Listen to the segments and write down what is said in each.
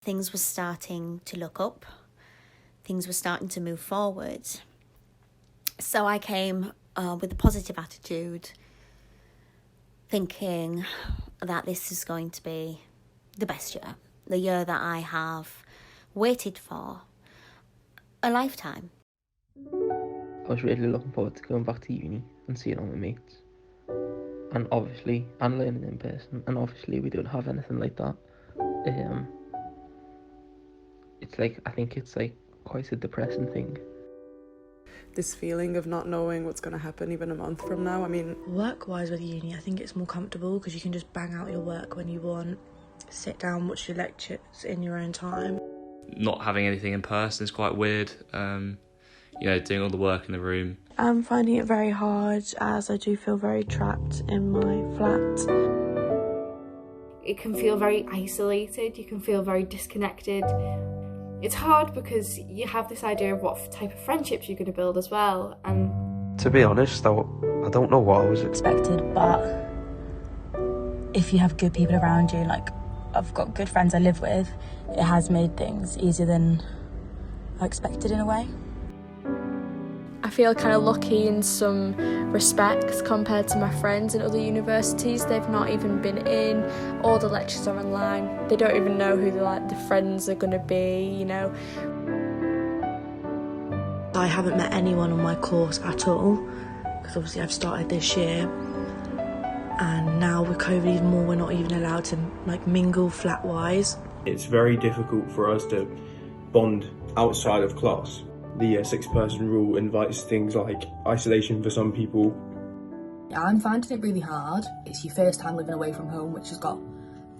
things were starting to look up. Things were starting to move forward. So I came with a positive attitude, thinking that this is going to be the best year, the year that I have waited for a lifetime. I was really looking forward to going back to uni and seeing all my mates. And learning in person. And obviously we don't have anything like that. I think it's quite a depressing thing. This feeling of not knowing what's going to happen even a month from now. I mean, work-wise with uni, I think it's more comfortable because you can just bang out your work when you want, sit down, watch your lectures in your own time. Not having anything in person is quite weird. Doing all the work in the room. I'm finding it very hard as I do feel very trapped in my flat. It can feel very isolated, you can feel very disconnected. It's hard because you have this idea of what type of friendships you're going to build as well. And to be honest, I don't know what I was expected, but if you have good people around you, like I've got good friends I live with, it has made things easier than I expected in a way. I feel kind of lucky in some respects compared to my friends in other universities. They've not even been in, all the lectures are online. They don't even know who the friends are going to be, I haven't met anyone on my course at all, because obviously I've started this year. And now with COVID even more, we're not even allowed to mingle flat-wise. It's very difficult for us to bond outside of class. The 6-person rule invites things like isolation for some people. I'm finding it really hard. It's your first time living away from home, which has got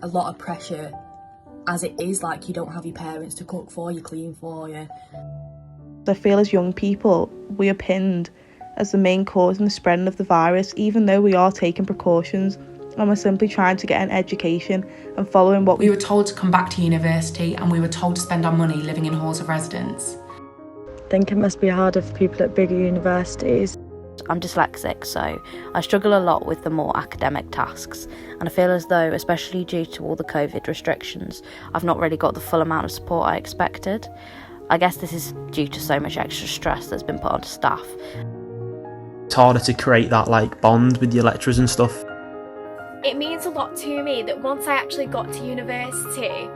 a lot of pressure, as it is you don't have your parents to cook for you, clean for you. I feel as young people, we are pinned as the main cause in the spreading of the virus, even though we are taking precautions and we're simply trying to get an education and following what we were told to come back to university, and we were told to spend our money living in halls of residence. I think it must be harder for people at bigger universities. I'm dyslexic, so I struggle a lot with the more academic tasks, and I feel as though, especially due to all the COVID restrictions, I've not really got the full amount of support I expected. I guess this is due to so much extra stress that's been put onto staff. It's harder to create that bond with your lecturers and stuff. it means a lot to me that once I actually got to university,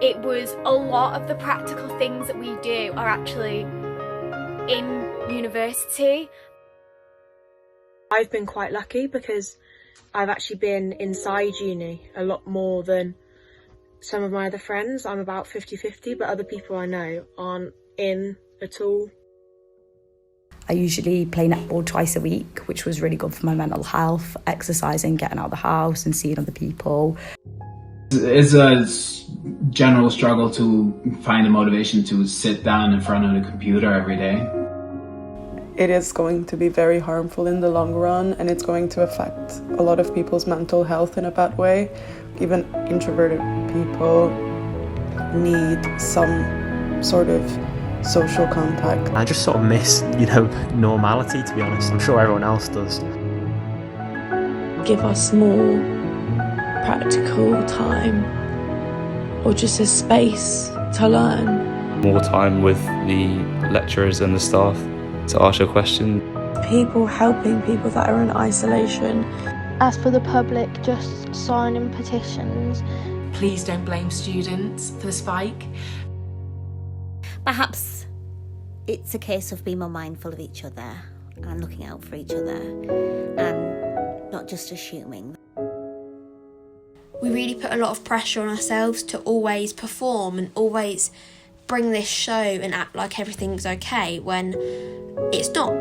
it was a lot of the practical things that we do are actually in university. I've been quite lucky because I've actually been inside uni a lot more than some of my other friends. I'm about 50-50, but other people I know aren't in at all. I usually play netball twice a week, which was really good for my mental health, exercising, getting out of the house and seeing other people. It's a general struggle to find the motivation to sit down in front of the computer every day. It is going to be very harmful in the long run, and it's going to affect a lot of people's mental health in a bad way. Even introverted people need some sort of social contact. I just sort of miss, normality, to be honest. I'm sure everyone else does. Give us more practical time, or just a space to learn. More time with the lecturers and the staff to ask your question. People helping people that are in isolation. As for the public, just signing petitions. Please don't blame students for the spike. Perhaps it's a case of being more mindful of each other and looking out for each other and not just assuming. We really put a lot of pressure on ourselves to always perform and always bring this show and act like everything's okay when it's not.